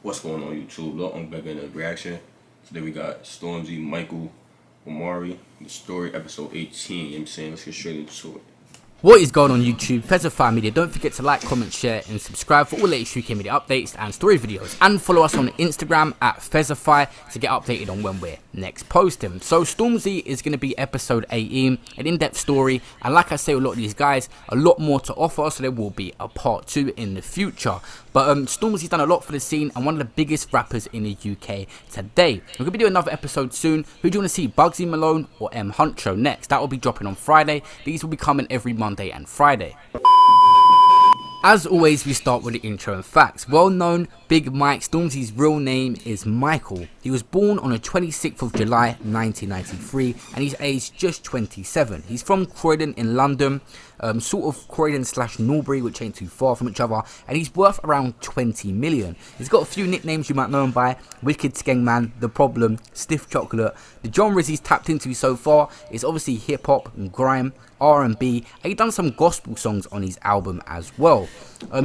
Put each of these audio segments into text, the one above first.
What's going on YouTube? Look, I'm back in the reaction. Today we got Stormzy, Michael, Omari, the story, episode 18. You know what I'm saying? Let's get straight into it. What is going on YouTube? Fezify Media. Don't forget to like, comment, share and subscribe for all latest UK media updates and story videos. And follow us on Instagram at Fezify to get updated on when we're next posting. So Stormzy is going to be episode 18, an in-depth story. And like I say, a lot of these guys, a lot more to offer. So there will be a part 2 in the future. But Stormzy's done a lot for the scene and one of the biggest rappers in the UK today. We're going to be doing another episode soon. Who do you want to see, Bugsy Malone or M Huncho next? That will be dropping on Friday. These will be coming every Monday and Friday. As always, we start with the intro and facts. Well known Big Mike, Stormzy's real name is Michael. He was born on the 26th of July 1993 and he's aged just 27. He's from Croydon in London, sort of Croydon / Norbury, which ain't too far from each other, and he's worth around 20 million. He's got a few nicknames you might know him by: Wicked Skengman, The Problem, Stiff Chocolate. The genres he's tapped into so far is obviously hip hop and grime, R&B, and he's done some gospel songs on his album as well.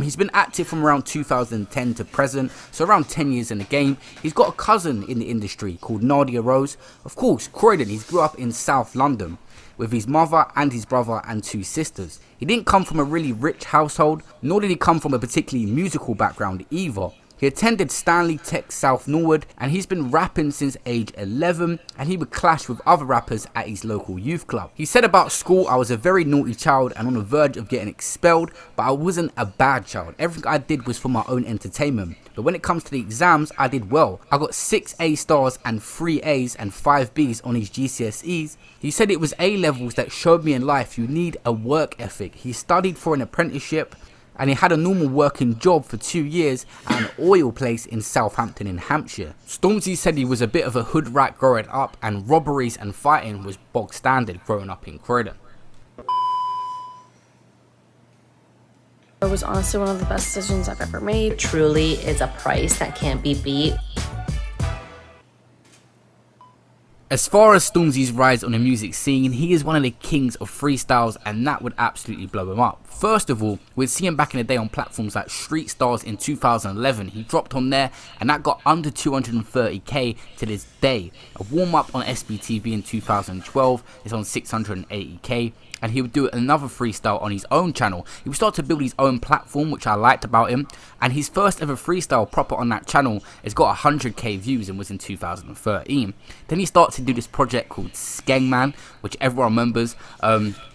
He's been active from around 2010 to present, so around 10 years in the game. He's got a cousin in the industry called Nadia Rose. Of course, Croydon, he grew up in South London with his mother and his brother and 2 sisters. He didn't come from a really rich household, nor did he come from a particularly musical background either. He attended Stanley Tech South Norwood and he's been rapping since age 11, and he would clash with other rappers at his local youth club. He said about school, "I was a very naughty child and on the verge of getting expelled, but I wasn't a bad child. Everything I did was for my own entertainment. But when it comes to the exams, I did well. I got 6 A stars and 3 A's and 5 B's on his GCSEs. He said it was A levels that showed me in life you need a work ethic. He studied for an apprenticeship and he had a normal working job for 2 years at an oil place in Southampton in Hampshire." Stormzy said he was a bit of a hood rat growing up and robberies and fighting was bog standard growing up in Croydon. It was honestly one of the best decisions I've ever made. It truly is a price that can't be beat. As far as Stormzy's rise on the music scene, he is one of the kings of freestyles, and that would absolutely blow him up. First of all, we'd see him back in the day on platforms like Street Stars in 2011. He dropped on there and that got under 230k to this day. A warm up on SBTV in 2012 is on 680k. And he would do another freestyle on his own channel. He would start to build his own platform, which I liked about him. And his first ever freestyle proper on that channel has got 100k views and was in 2013. Then he started to do this project called Skengman, which everyone remembers.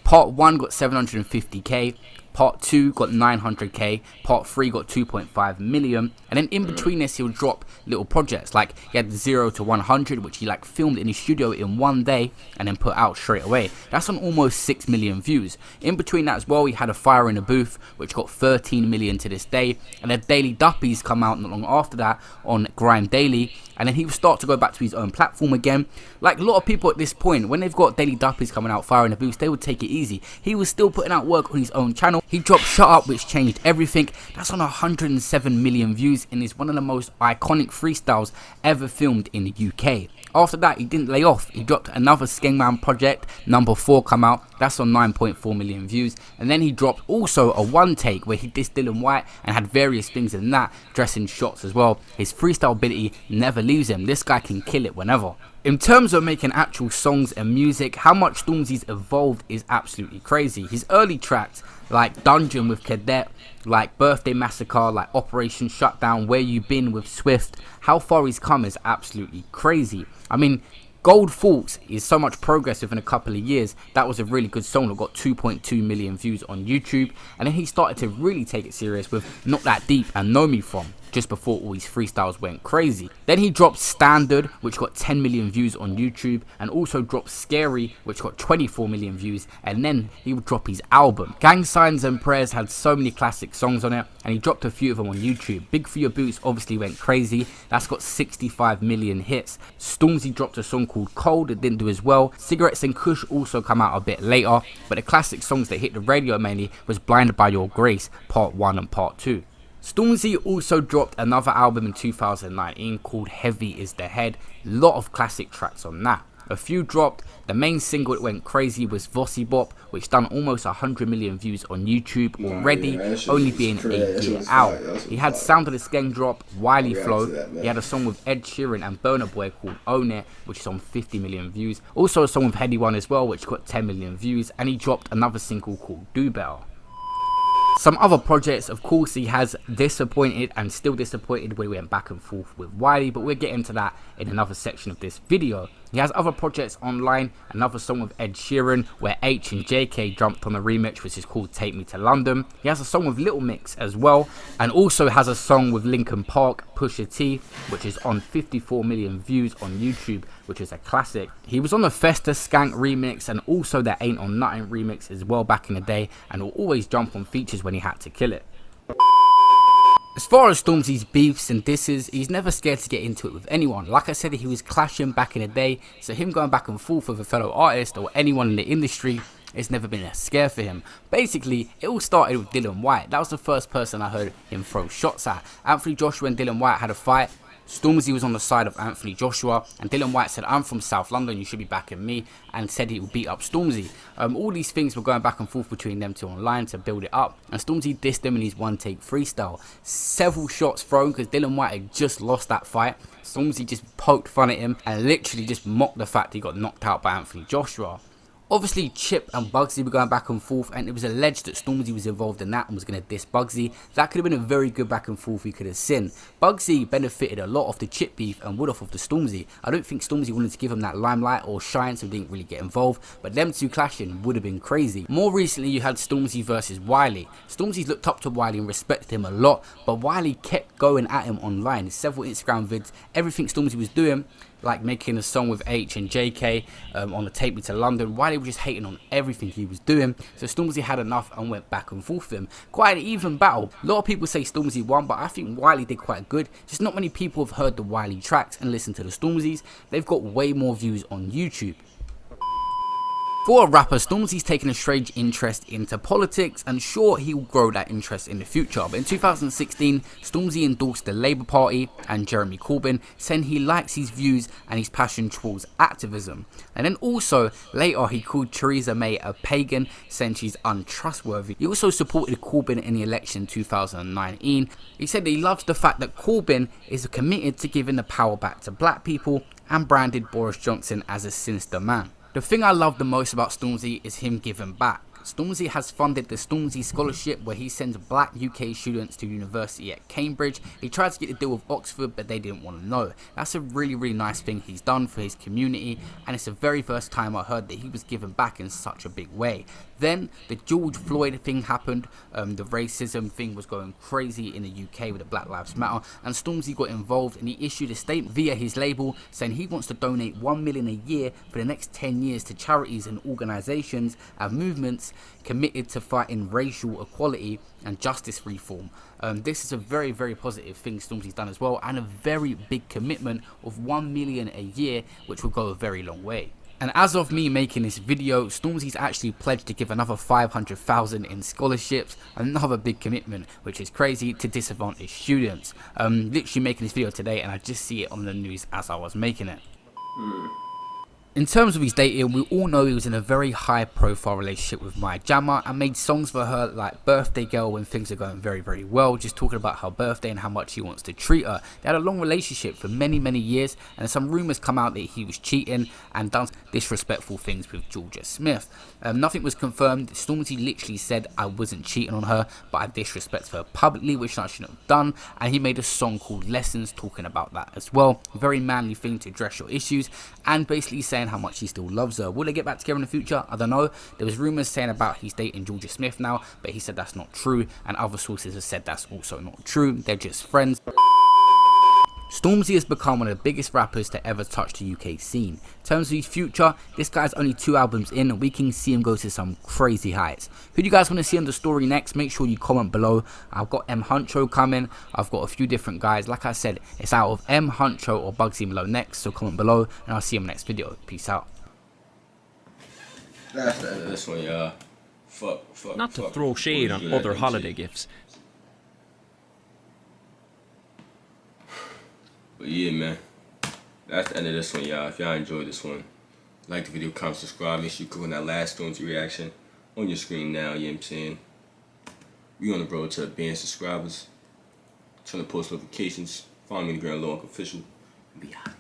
Part 1 got 750k. Part 2 got 900k, Part 3 got 2.5 million, and then in between this he'll drop little projects, like he had 0 to 100, which he like filmed in his studio in one day and then put out straight away. That's on almost 6 million views. In between that as well, he had a Fire in the Booth, which got 13 million to this day, and then Daily Duppies come out not long after that on Grime Daily, and then he will start to go back to his own platform again. Like a lot of people at this point, when they've got Daily Duppies coming out, Fire in the Booth, they would take it easy. He was still putting out work on his own channel. He dropped Shut Up, which changed everything. That's on 107 million views and is one of the most iconic freestyles ever filmed in the UK. After that, he didn't lay off. He dropped another Skengman project, number 4 come out. That's on 9.4 million views. And then he dropped also a one take where he dissed Dylan White and had various things in that, dressing shots as well. His freestyle ability never leaves him. This guy can kill it whenever. In terms of making actual songs and music, how much Stormzy's evolved is absolutely crazy. His early tracks, like Dungeon with Cadet, like Birthday Massacre, like Operation Shutdown, Where You Been with Swift, how far he's come is absolutely crazy. I mean, Gold Thoughts is so much progress within a couple of years. That was a really good song that got 2.2 million views on YouTube. And then he started to really take it serious with Not That Deep and Know Me From, just before all his freestyles went crazy. Then he dropped Standard, which got 10 million views on YouTube, and also dropped Scary, which got 24 million views, and then he would drop his album. Gang Signs and Prayers had so many classic songs on it, and he dropped a few of them on YouTube. Big For Your Boots obviously went crazy. That's got 65 million hits. Stormzy dropped a song called Cold, it didn't do as well. Cigarettes and Kush also come out a bit later, but the classic songs that hit the radio mainly was Blinded By Your Grace, Part 1 and Part 2. Stormzy also dropped another album in 2019 called Heavy Is The Head. Lot of classic tracks on that. A few dropped. The main single that went crazy was Vossi Bop, which done almost 100 million views on YouTube already, only being a year out. He had Sound of the Skeng drop, Wiley Flow. He had a song with Ed Sheeran and Burna Boy called Own It, which is on 50 million views. Also a song with Heady One as well, which got 10 million views. And he dropped another single called Do Better. Some other projects, of course, he has disappointed and still disappointed when he went back and forth with Wiley, but we'll get into that in another section of this video. He has other projects online, another song with Ed Sheeran where H and JK jumped on a remix which is called Take Me to London. He has a song with Little Mix as well, and also has a song with Linkin Park, Pusha T, which is on 54 million views on YouTube, which is a classic. He was on the Festa Skank remix and also the Ain't On Nothing remix as well back in the day, and will always jump on features when he had to kill it. As far as Stormzy's beefs and disses, he's never scared to get into it with anyone. Like I said, he was clashing back in the day, so him going back and forth with a fellow artist or anyone in the industry, it's never been a scare for him. Basically, it all started with Dylan White. That was the first person I heard him throw shots at. Anthony Joshua and Dylan White had a fight. Stormzy was on the side of Anthony Joshua, and Dylan White said, "I'm from South London, you should be backing me," and said he would beat up Stormzy. All these things were going back and forth between them two online to build it up, and Stormzy dissed him in his one-take freestyle. Several shots thrown because Dylan White had just lost that fight. Stormzy just poked fun at him and literally just mocked the fact he got knocked out by Anthony Joshua. Obviously, Chip and Bugsy were going back and forth, and it was alleged that Stormzy was involved in that and was going to diss Bugsy. That could have been a very good back and forth we could have seen. Bugsy benefited a lot off the Chip beef and would off of the Stormzy. I don't think Stormzy wanted to give him that limelight or shine, so he didn't really get involved, but them two clashing would have been crazy. More recently, you had Stormzy versus Wiley. Stormzy's looked up to Wiley and respected him a lot, but Wiley kept going at him online. Several Instagram vids, everything Stormzy was doing, like making a song with H and JK on the Take Me to London. Wiley was just hating on everything he was doing, so Stormzy had enough and went back and forth with him. Quite an even battle. A lot of people say Stormzy won, but I think Wiley did quite good. Just not many people have heard the Wiley tracks and listened to the Stormzy's. They've got way more views on YouTube. For a rapper, Stormzy's taken a strange interest into politics, and sure, he will grow that interest in the future. But in 2016, Stormzy endorsed the Labour Party and Jeremy Corbyn, saying he likes his views and his passion towards activism. And then also, later he called Theresa May a pagan, saying she's untrustworthy. He also supported Corbyn in the election in 2019. He said that he loves the fact that Corbyn is committed to giving the power back to black people, and branded Boris Johnson as a sinister man. The thing I love the most about Stormzy is him giving back. Stormzy has funded the Stormzy Scholarship, where he sends black UK students to university at Cambridge. He tried to get a deal with Oxford, but they didn't want to know. That's a really nice thing he's done for his community, and it's the very first time I heard that he was giving back in such a big way. Then the George Floyd thing happened, the racism thing was going crazy in the UK with the Black Lives Matter, and Stormzy got involved, and he issued a statement via his label saying he wants to donate 1 million a year for the next 10 years to charities and organisations and movements committed to fighting racial equality and justice reform. This is a very positive thing Stormzy's done as well, and a very big commitment of 1 million a year, which will go a very long way. And as of me making this video, Stormzy's actually pledged to give another 500,000 in scholarships, another big commitment, which is crazy, to disadvantaged students. Literally making this video today, and I just see it on the news as I was making it. In terms of his dating, we all know he was in a very high profile relationship with Maya Jama and made songs for her like Birthday Girl when things are going very well, just talking about her birthday and how much he wants to treat her. They had a long relationship for many years, and some rumours come out that he was cheating and done disrespectful things with Georgia Smith. Nothing was confirmed. Stormzy literally said, "I wasn't cheating on her, but I disrespected her publicly, which I shouldn't have done," and he made a song called Lessons talking about that as well. Very manly thing to address your issues, and basically saying how much he still loves her. Will they get back together in the future? I don't know. There was rumours saying about he's dating Georgia Smith now, but he said that's not true, and other sources have said that's also not true. They're just friends. Stormzy has become one of the biggest rappers to ever touch the UK scene. In terms of his future, this guy's only 2 albums in, and we can see him go to some crazy heights. Who do you guys want to see on the story next? Make sure you comment below. I've got M Huncho coming. I've got a few different guys. Like I said, it's out of M Huncho or Bugsy Malone next, so comment below, and I'll see you in the next video. Peace out. That's the end of this one, y'all. Fuck. Not to throw shade on other holiday gifts. But yeah, man, that's the end of this one, y'all. If y'all enjoyed this one, Like the video, comment, subscribe. Make sure you click on that last Stormzy reaction on your screen now, you know what I'm saying? We on the road to a billion subscribers. Turn on post notifications. Follow me on the Grand Low Official. Be out.